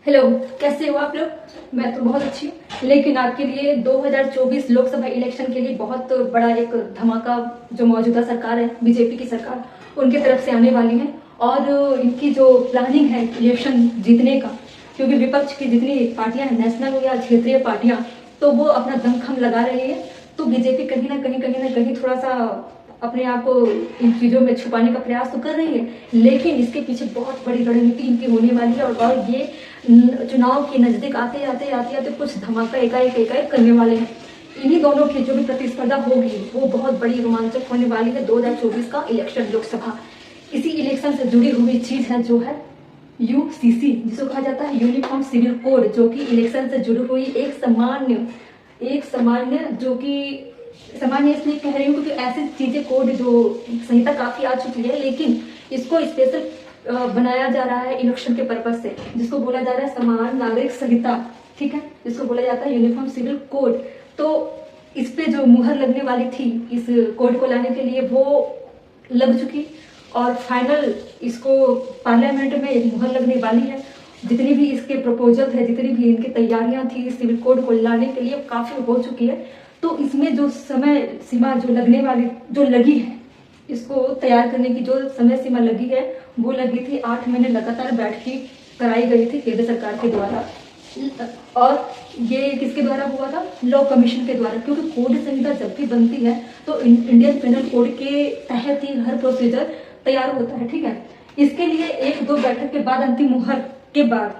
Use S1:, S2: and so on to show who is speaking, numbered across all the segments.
S1: Hello, कैसे हो आप लोग। मैं तो बहुत अच्छी हूँ, लेकिन आपके लिए 2024 लोकसभा इलेक्शन के लिए बहुत बड़ा एक धमाका जो मौजूदा सरकार है, बीजेपी की सरकार, उनकी तरफ से आने वाली है। और इनकी जो प्लानिंग है इलेक्शन जीतने का, क्योंकि विपक्ष की जितनी पार्टियां हैं, नेशनल या क्षेत्रीय पार्टियां, तो वो अपना दमखम लगा रही है। तो बीजेपी कहीं ना कहीं थोड़ा सा अपने आप को इन चीजों में छुपाने का प्रयास तो कर रही है, लेकिन इसके पीछे बहुत बड़ी रणनीति इनकी होने वाली है। और ये चुनाव के नजदीक आते आते आते आते कुछ धमाका एकाएक करने वाले हैं। इन्हीं दोनों की जो भी प्रतिस्पर्धा होगी वो बहुत बड़ी रोमांचक होने वाली है। 2024 का इलेक्शन लोकसभा, इसी इलेक्शन से जुड़ी हुई चीज है जो है यूसीसी, जिसको कहा जाता है यूनिफॉर्म सिविल कोड, जो कि इलेक्शन से जुड़ी हुई एक सामान्य जो कि सामान्य इसलिए कह रही हूँ क्योंकि ऐसी चीजें कोड जो संहिता काफी आ चुकी है, लेकिन इसको स्पेशल बनाया जा रहा है इलेक्शन के पर्पज से, जिसको बोला जा रहा है समान नागरिक संहिता। ठीक है, जिसको बोला जाता है यूनिफॉर्म सिविल कोड। तो इस पे जो मुहर लगने वाली थी इस कोड को लाने के लिए, वो लग चुकी और फाइनल इसको पार्लियामेंट में एक मुहर लगने वाली है। जितनी भी इसके प्रपोजल है, जितनी भी इनकी तैयारियां थी सिविल कोड को लाने के लिए, काफी हो चुकी है। तो इसमें जो समय सीमा जो लगने वाली जो लगी है, इसको तैयार करने की जो समय सीमा लगी है, वो लगी थी 8 महीने लगातार बैठकी कराई गई थी केंद्र सरकार के द्वारा। और ये किसके द्वारा हुआ था? लॉ कमीशन के द्वारा, क्योंकि कोड संहिता जब भी बनती है तो इंडियन पेनल कोड के तहत ही हर प्रोसीजर तैयार होता है। ठीक है, इसके लिए 1-2 बैठक के बाद, अंतिम मुहर के बाद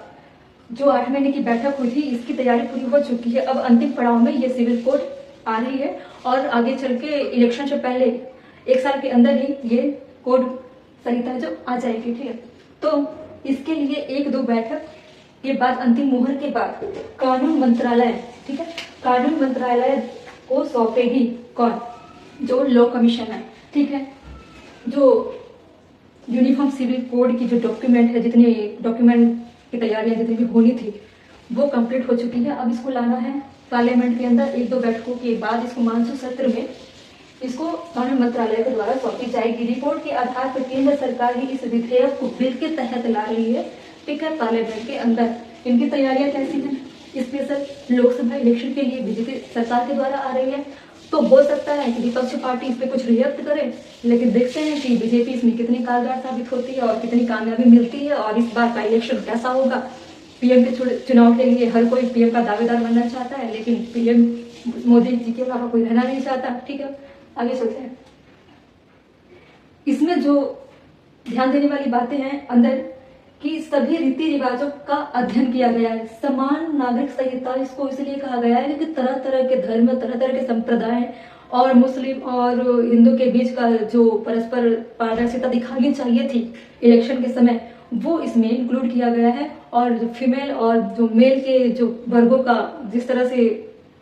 S1: जो 8 महीने की बैठक हुई थी, इसकी तैयारी पूरी हो चुकी है। अब अंतिम पड़ाव में ये सिविल कोड आ रही है और आगे चल के इलेक्शन से पहले 1 साल के अंदर ही ये कोड संहिता जो आ जाएगी। ठीक है, तो इसके लिए 1-2 बैठक के बाद, अंतिम मुहर के बाद कानून मंत्रालय, ठीक है, कानून मंत्रालय को सौंपेगी कौन? जो लॉ कमीशन है। ठीक है, जो यूनिफॉर्म सिविल कोड की जो डॉक्यूमेंट है, जितनी डॉक्यूमेंट की तैयारियां जितनी भी होनी थी वो कंप्लीट हो चुकी है। अब इसको लाना है पार्लियामेंट के अंदर। 1-2 बैठकों के बाद इसको मानसून सत्र में इसको कानून मंत्रालय के द्वारा सौंपी जाएगी। रिपोर्ट के आधार पर केंद्र सरकार ही इस विधेयक को बिल के तहत ला रही है। ठीक है, पार्लियामेंट के अंदर इनकी तैयारियां कैसी हैं? स्पेशल लोकसभा इलेक्शन के लिए बीजेपी सरकार के द्वारा आ रही है। तो हो सकता है कि विपक्षी पार्टी इस पे कुछ रिएक्ट करे, लेकिन देखते हैं कि बीजेपी इसमें कितनी कारगर साबित होती है और कितनी कामयाबी मिलती है, और इस बार का इलेक्शन कैसा होगा। पीएम के चुनाव के लिए हर कोई पीएम का दावेदार बनना चाहता है, लेकिन पीएम मोदी जी के अलावा कोई रहना नहीं चाहता। ठीक है, आगे चलते हैं। इसमें जो ध्यान देने वाली बातें हैं अंदर कि सभी रीति रिवाजों का अध्ययन किया गया है। समान नागरिक संहिता इसको इसलिए कहा गया है क्योंकि तरह तरह के धर्म, तरह तरह के संप्रदाय और मुस्लिम और हिंदू के बीच का जो परस्पर पारदर्शिता दिखानी चाहिए थी इलेक्शन के समय, वो इसमें इंक्लूड किया गया है। और जो फीमेल और जो मेल के जो वर्गों का जिस तरह से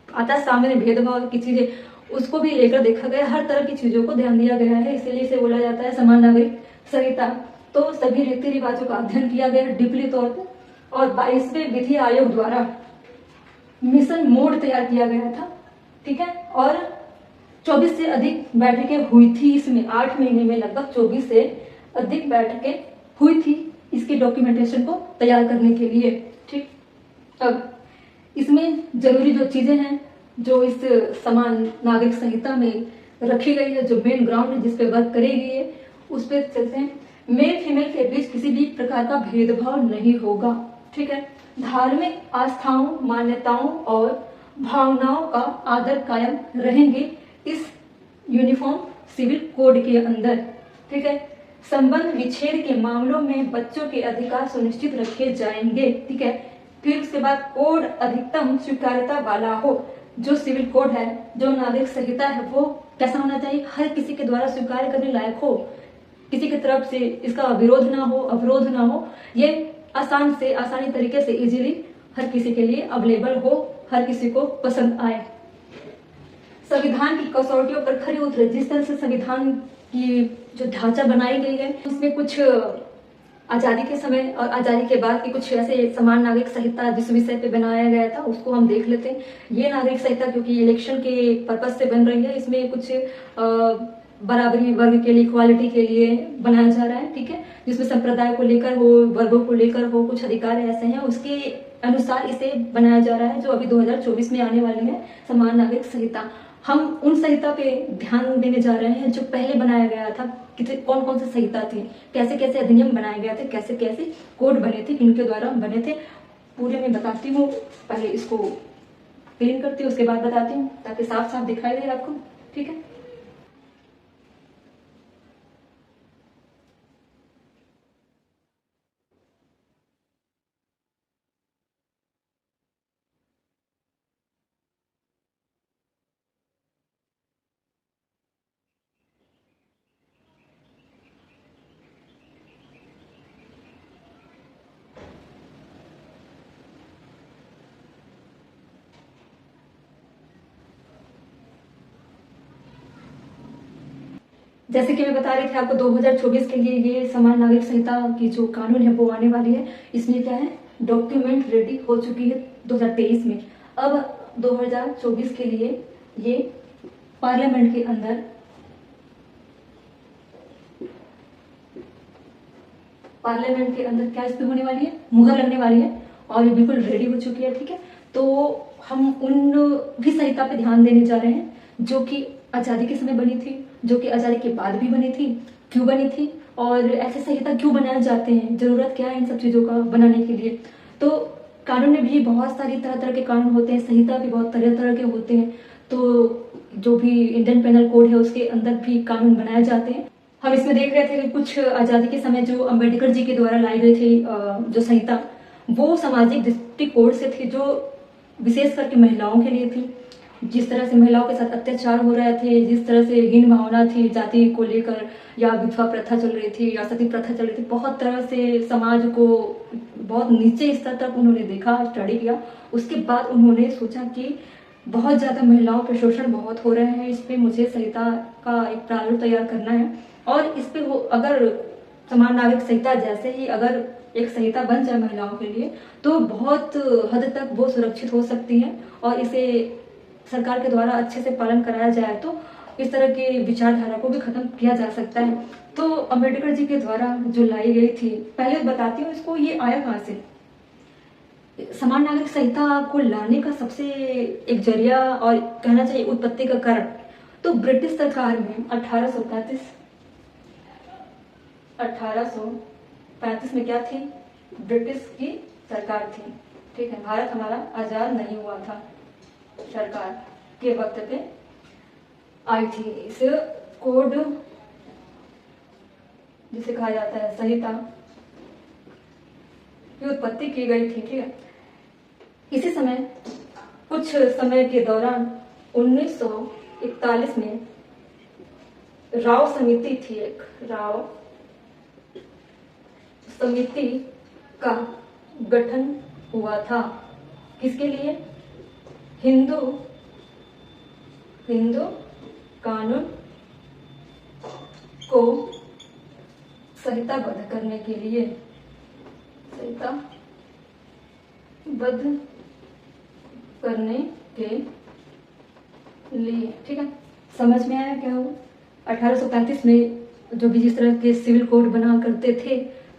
S1: आता है सामने भेदभाव की चीजें, उसको भी लेकर देखा गया। हर तरह की चीजों को ध्यान दिया गया है, इसीलिए इसे बोला जाता है समान नागरिक संहिता। तो सभी रीति रिवाजों का अध्ययन किया गया डीपली तौर पर, और 22वें विधि आयोग द्वारा मिशन मोड तैयार किया गया था। ठीक है, और 24 से अधिक बैठकें हुई थी इसमें। 8 महीने में लगभग 24 से अधिक बैठकें हुई थी इसके डॉक्यूमेंटेशन को तैयार करने के लिए। ठीक, अब इसमें जरूरी जो चीजें हैं जो इस समान नागरिक संहिता में रखी गई है, जो मेन ग्राउंड है जिसपे वर्क करेगी है, उस पर चलते हैं। मेल फीमेल के बीच किसी भी प्रकार का भेदभाव नहीं होगा। ठीक है, धार्मिक आस्थाओं, मान्यताओं और भावनाओं का आदर कायम रहेंगे इस यूनिफॉर्म सिविल कोड के अंदर। ठीक है, संबंध विच्छेद के मामलों में बच्चों के अधिकार सुनिश्चित रखे जाएंगे। ठीक है, फिर उसके बाद कोड अधिकतम स्वीकार्यता वाला हो। जो सिविल कोड है, जो नागरिक संहिता है, वो कैसा होना चाहिए? हर किसी के द्वारा स्वीकार करने लायक हो, किसी की तरफ से इसका विरोध ना हो, अवरोध ना हो। ये आसानी तरीके से इजीली हर किसी के लिए अवेलेबल हो, हर किसी को पसंद आए। संविधान की कसौटियों पर खरी उतरे। जिस तरह से संविधान की जो ढांचा बनाई गई है, उसमें कुछ आजादी के समय और आजादी के बाद की कुछ ऐसे समान नागरिक संहिता जिस विषय पे बनाया गया था, उसको हम देख लेते हैं। ये नागरिक संहिता क्योंकि इलेक्शन के पर्पज से बन रही है, इसमें कुछ बराबरी वर्ग के लिए, इक्वालिटी के लिए बनाया जा रहा है, ठीक है, जिसमें संप्रदाय को लेकर हो, वर्गों को लेकर हो, कुछ अधिकार ऐसे हैं, उसके अनुसार इसे बनाया जा रहा है, जो अभी 2024 में आने वाली है समान नागरिक संहिता। हम उन संहिता पे ध्यान देने जा रहे हैं जो पहले बनाया गया था, कौन कौन सी संहिता थी, कैसे कैसे अधिनियम बनाए गए थे, कैसे कैसे कोड बने थे, किनके द्वारा बने थे, पूरे मैं बताती हूँ। पहले इसको क्लीन करती हूँ, उसके बाद बताती हूँ, ताकि साफ साफ दिखाई दे आपको, ठीक है। जैसे कि मैं बता रही थी आपको, 2024 के लिए ये समान नागरिक संहिता की जो कानून है वो आने वाली है। इसमें क्या है, डॉक्यूमेंट रेडी हो चुकी है 2023 में। अब 2024 के लिए ये पार्लियामेंट के अंदर क्या इस पे होने वाली है, मुहर लगने वाली है, और ये बिल्कुल रेडी हो चुकी है, ठीक है। तो हम उन भी संहिता पे ध्यान देने जा रहे हैं जो कि आजादी के समय बनी थी, जो कि आजादी के बाद भी बनी थी, क्यों बनी थी, और ऐसे संहिता क्यों बनाए जाते हैं, जरूरत क्या है इन सब चीजों का बनाने के लिए। तो कानून में भी बहुत सारी तरह तरह के कानून होते हैं, संहिता भी बहुत तरह तरह के होते हैं। तो जो भी इंडियन पेनल कोड है उसके अंदर भी कानून बनाए जाते हैं। हम इसमें देख रहे थे कि कुछ आजादी के समय जो अंबेडकर जी के द्वारा लाई गई थी जो संहिता, वो सामाजिक दृष्टिकोण से थी, जो विशेष करके महिलाओं के लिए थी। जिस तरह से महिलाओं के साथ अत्याचार हो रहे थे, जिस तरह से हीन भावना थी जाति को लेकर, या विधवा प्रथा चल रही थी, या सती प्रथा चल रही थी, बहुत तरह से समाज को बहुत नीचे स्तर तक उन्होंने देखा, स्टडी किया। उसके बाद उन्होंने सोचा कि बहुत ज्यादा महिलाओं पे शोषण बहुत हो रहे हैं, इस पे मुझे संहिता का एक प्रारूप तैयार करना है, और इस पे अगर समान नागरिक संहिता जैसे ही अगर एक संहिता बन जाए महिलाओं के लिए, तो बहुत हद तक वो सुरक्षित हो सकती है, और इसे सरकार के द्वारा अच्छे से पालन कराया जाए तो इस तरह की विचारधारा को भी खत्म किया जा सकता है। तो अंबेडकर जी के द्वारा जो लाई गई थी, पहले बताती हूँ इसको, ये आया कहाँ से। समान नागरिक संहिता को लाने का सबसे एक जरिया और कहना चाहिए उत्पत्ति का कारण, तो ब्रिटिश सरकार में 1835 में क्या थी, ब्रिटिश की सरकार थी, ठीक है। भारत हमारा आजाद नहीं हुआ था, सरकार के वक्त पे आई थी। इस कोड जिसे कहा जाता है संहिता की उत्पत्ति की गई थी, ठीक है। इसी समय कुछ समय के दौरान 1941 में राव समिति थी, एक राव समिति का गठन हुआ था। किसके लिए, हिंदू कानून को संहिताबद्ध करने के लिए, ठीक है। समझ में आया क्या हुआ। 1835 में जो भी जिस तरह के सिविल कोड बना करते थे,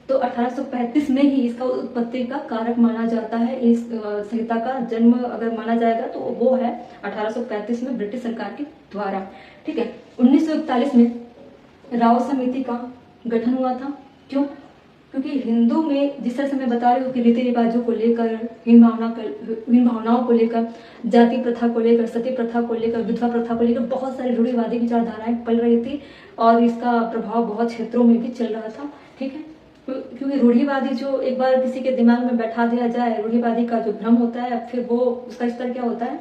S1: तो 1835 में ही इसका उत्पत्ति का कारक माना जाता है। इस संहिता का जन्म अगर माना जाएगा तो वो है 1835 में ब्रिटिश सरकार के द्वारा, ठीक है। 1941 में राव समिति का गठन हुआ था। क्यों? क्योंकि हिंदू में जिस तरह से मैं बता रही हूँ कि रीति रिवाजों को लेकर, हीन भावनाओं को लेकर, जाति प्रथा को लेकर, सती प्रथा को लेकर, विधवा प्रथा को लेकर बहुत सारी रूढ़िवादी विचारधाराएं पल रही थी, और इसका प्रभाव बहुत क्षेत्रों में भी चल रहा था, ठीक है। क्योंकि रूढ़िवादी जो एक बार किसी के दिमाग में बैठा दिया जाए, रूढ़िवादी का जो भ्रम होता है, फिर वो उसका स्तर क्या होता है,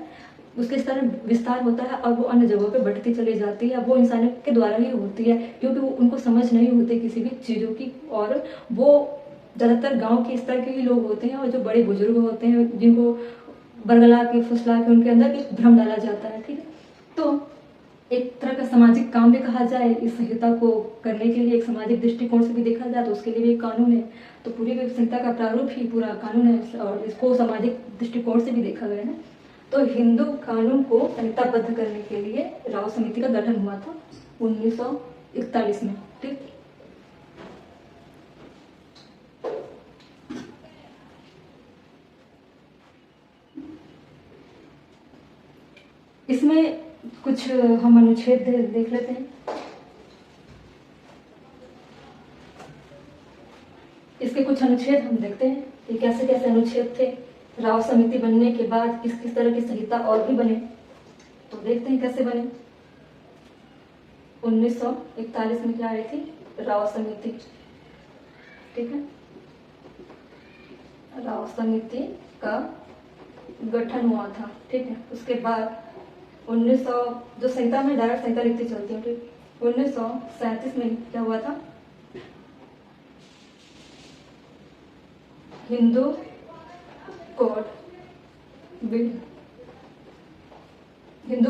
S1: उसके स्तर में विस्तार होता है, और वो अन्य जगहों पे बढ़ती चली जाती है। वो इंसानों के द्वारा ही होती है, क्योंकि वो उनको समझ नहीं होती किसी भी चीज़ों की, और वो ज़्यादातर गांव के स्तर के ही लोग होते हैं, और जो बड़े बुजुर्ग होते हैं जिनको बरगला के फुसला के उनके अंदर एक भ्रम डाला जाता है, ठीक है। तो एक तरह का सामाजिक काम भी कहा जाए, इस संहिता को करने के लिए एक सामाजिक दृष्टिकोण से भी देखा जाए तो उसके लिए भी एक कानून है। तो पूरी संहिता का प्रारूप ही पूरा कानून है, और इसको सामाजिक दृष्टिकोण से भी देखा गया है। तो हिंदू कानून को संहिताबद्ध करने के लिए राव समिति का गठन हुआ था 1941 में। ठीक, इसमें कुछ हम अनुच्छेद देख लेते हैं। इसके कुछ अनुच्छेद हम देखते हैं कि कैसे कैसे अनुच्छेद थे। राव समिति बनने के बाद किस किस तरह की संहिता और भी बने, तो देखते हैं कैसे बने। 1941 में क्या आई थी? राव समिति। ठीक है, राव समिति का गठन हुआ था। ठीक है, उसके बाद 1900 जो संहिता में डायरेक्ट संहिता लिखती चलती है। ठीक, 1937 में क्या हुआ था? हिंदू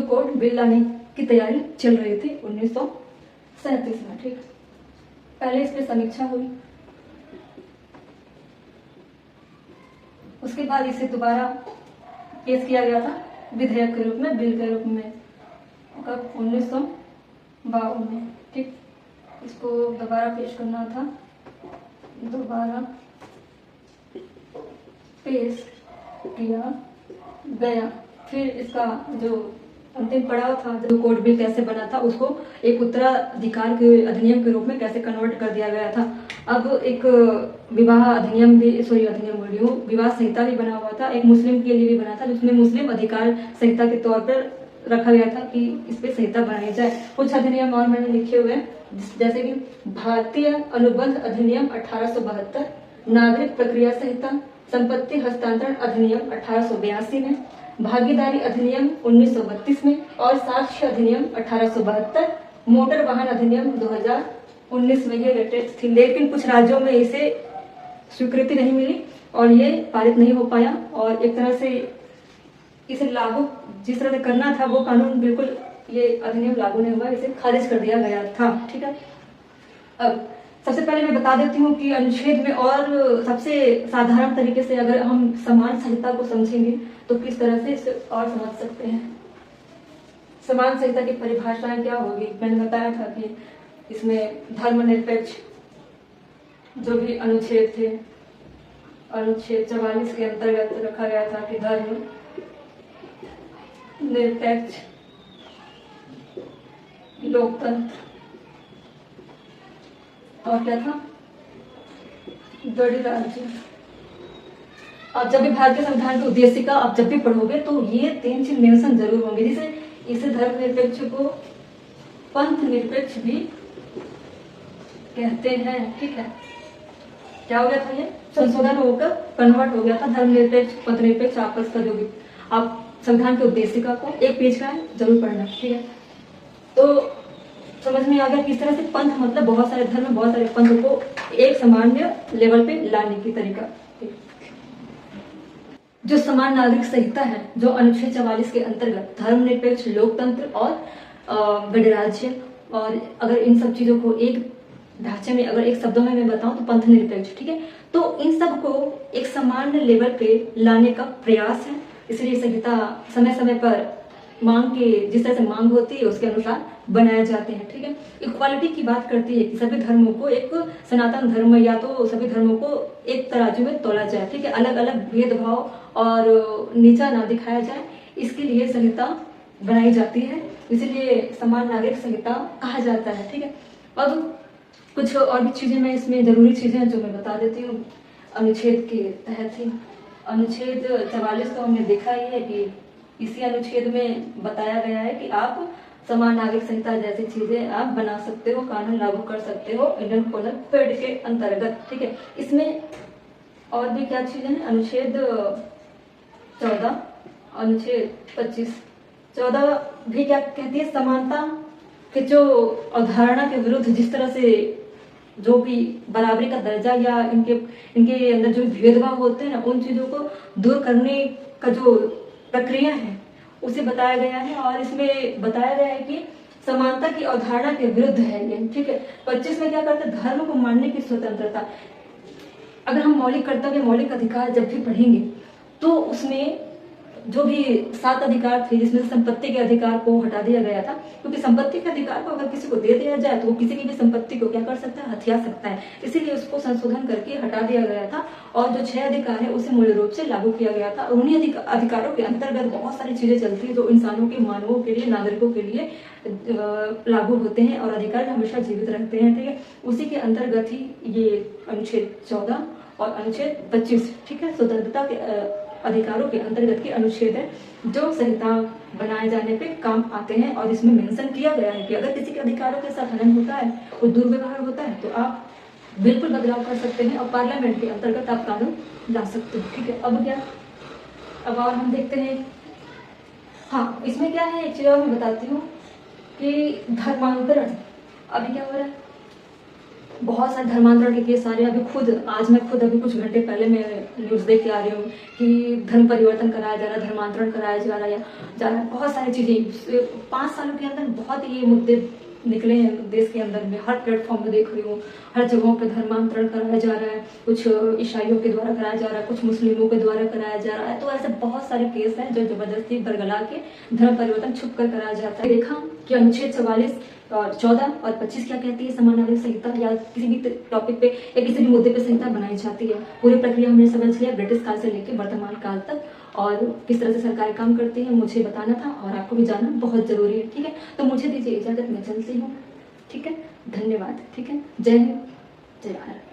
S1: कोड बिल लाने की तैयारी चल रही थी 1937 में। ठीक, पहले इसमें समीक्षा हुई, उसके बाद इसे दोबारा पेश किया गया था विधेयक के रूप में, बिल के रूप में, कब? 1952 में। ठीक, इसको दोबारा पेश करना था, दोबारा पेश किया गया। फिर इसका जो अंतिम पड़ाव था, जो कोड बिल कैसे बना था, उसको एक उत्तराधिकार के अधिनियम के रूप में कैसे कन्वर्ट कर दिया गया था। अब एक विवाह अधिनियम भी, विवाह संहिता भी बना हुआ था, एक मुस्लिम के लिए भी बना था, जिसमें मुस्लिम अधिकार संहिता के तौर पर रखा गया था कि इस पे संहिता बनाई जाए। कुछ अधिनियम और मैंने लिखे हुए हैं, जैसे कि भारतीय अनुबंध अधिनियम 1872, नागरिक प्रक्रिया संहिता, संपत्ति हस्तांतरण अधिनियम 1882 में, भागीदारी अधिनियम 1932 में और साक्ष्य अधिनियम 1872, मोटर वाहन अधिनियम 2019 में ये लेटेस्ट थी। लेकिन कुछ राज्यों में इसे स्वीकृति नहीं मिली और ये पारित नहीं हो पाया, और एक तरह से इसे लागू जिस तरह से करना था वो कानून बिल्कुल, ये अधिनियम लागू नहीं हुआ, इसे खारिज कर दिया गया था। ठीक है, अब सबसे पहले मैं बता देती हूँ कि अनुच्छेद में और सबसे साधारण तरीके से अगर हम समान संहिता को समझेंगे तो किस तरह से इसे और समझ सकते हैं। समान संहिता की परिभाषाएं क्या होगी? मैंने बताया था कि इसमें धर्मनिरपेक्ष जो भी अनुच्छेद थे, अनुच्छेद 44 के अंतर्गत रखा गया था कि धर्म निरपेक्ष, लोकतंत्र और क्या था? गणराज्य। आप जब भी भारतीय संविधान के उद्देशिका आप जब भी पढ़ोगे तो ये 3 चीज मेंशन जरूर होंगे, जिसे इसे धर्मनिरपेक्ष को पंथ निरपेक्ष भी कहते हैं। ठीक है, क्या हो गया था? ये संशोधन होकर कन्वर्ट हो गया था धर्मनिरपेक्ष पंथ निरपेक्ष आपस का जो भी। आप संविधान के उद्देशिका को एक पेज का है जरूर पढ़ना। ठीक है, तो समझ में आ गया किस तरह से पंथ मतलब बहुत सारे धर्म, बहुत सारे पंथ को एक सामान्य लेवल पे लाने की तरीका। जो समान नागरिक संहिता है, जो अनुच्छेद 44 के अंतर्गत धर्मनिरपेक्ष, लोकतंत्र और गणराज्य, और अगर इन सब चीजों को एक ढांचे में, अगर एक शब्दों में मैं बताऊं तो पंथ निरपेक्ष। ठीक है, तो इन सब को एक सामान्य लेवल पे लाने का प्रयास है, इसलिए संहिता समय समय पर मांग के, जिस तरह से मांग होती है उसके अनुसार बनाए जाते हैं। ठीक है, इक्वालिटी की बात करती है कि सभी धर्मों को एक सनातन धर्म या तो सभी धर्मों को एक तराजू में तोला जाए। ठीक है, अलग अलग भेदभाव और नीचा ना दिखाया जाए, इसके लिए संहिता बनाई जाती है, इसलिए समान नागरिक संहिता कहा जाता है। ठीक है, अब कुछ और भी चीजें मैं इसमें जरूरी चीजें जो मैं बता देती हूँ अनुच्छेद के तहत ही। अनुच्छेद 44 तो हमने देखा ही है कि इसी अनुच्छेद में बताया गया है कि आप समान नागरिक संहिता जैसी चीजें आप बना सकते हो, कानून लागू कर सकते हो इंडियन पेनल कोड के अंतर्गत। ठीक है, इसमें और भी क्या चीजें हैं? अनुच्छेद 14, अनुच्छेद 25, 14 भी क्या कहती है? समानता के जो अवधारणा के विरुद्ध जिस तरह से जो भी बराबरी का दर्जा या इनके अंदर जो भेदभाव होते हैं ना, उन चीजों को दूर करने का जो प्रक्रिया है उसे बताया गया है, और इसमें बताया गया है कि समानता की अवधारणा के विरुद्ध है ये। ठीक है, 25 में क्या करते हैं? धर्म को मानने की स्वतंत्रता। अगर हम मौलिक कर्तव्य, मौलिक अधिकार जब भी पढ़ेंगे तो उसमें जो भी 7 अधिकार थे जिसमें से संपत्ति के अधिकार को हटा दिया गया था, क्योंकि संपत्ति के अधिकार को अगर किसी को दे दिया जाए तो वो किसी की भी संपत्ति को क्या कर सकता है, हथिया सकता है। इसीलिए उसको संशोधन करके हटा दिया गया था और जो 6 अधिकार है उसे मूल रूप से लागू किया गया था। उन्हीं अधिकारों के अंतर्गत बहुत सारी चीजें चलती है जो इंसानों के, मानवों के लिए, नागरिकों के लिए लागू होते हैं और अधिकार हमेशा जीवित रहते हैं। ठीक है, उसी के अंतर्गत ही ये अनुच्छेद 14 और अनुच्छेद 25, ठीक है, स्वतंत्रता के अधिकारों के अंतर्गत के अनुच्छेद है जो संहिता बनाए जाने पे काम आते हैं। और इसमें मेंशन किया गया है कि अगर किसी के अधिकारों के साथ हनन होता है, कोई दुर्व्यवहार होता है, तो आप बिल्कुल बदलाव कर सकते हैं और पार्लियामेंट के अंतर्गत आप कानून ला सकते हो। ठीक है, अब क्या, अब और हम देखते हैं। हाँ, इसमें क्या है, एक चीज और मैं बताती हूँ कि धर्मांतरण अभी क्या हो रहा है, बहुत सारे धर्मांतरण के केस आ रहे हैं। मैं खुद अभी कुछ घंटे पहले मैं न्यूज़ देख के आ रही हूँ कि धर्म परिवर्तन कराया जा रहा है, धर्मांतरण कराया जा रहा है। बहुत सारी चीज़ें 5 सालों के अंदर बहुत ये मुद्दे निकले हैं देश के अंदर में। हर प्लेटफॉर्म में देख रही हूँ, हर जगहों पे धर्मांतरण कराया जा रहा है। कुछ ईसाइयों के द्वारा कराया जा रहा है, कुछ मुस्लिमों के द्वारा कराया जा रहा है। तो ऐसे बहुत सारे केस हैं जो जबरदस्ती बरगला के धर्म परिवर्तन छुप कर कराया जाता है। देखा कि अनुच्छेद 44 और 14 और 25 क्या कहती है, समान नागरिक संहिता या किसी भी टॉपिक पे या किसी भी मुद्दे पे संहिता बनाई जाती है। पूरी प्रक्रिया हमने समझ लिया ब्रिटिश काल से लेकर वर्तमान काल तक, और किस तरह से सरकारें काम करती है मुझे बताना था और आपको भी जानना बहुत जरूरी है। ठीक है, तो मुझे दीजिए इजाजत, मैं चलती हूँ। ठीक है, धन्यवाद। ठीक है, जय हिंद, जय भारत।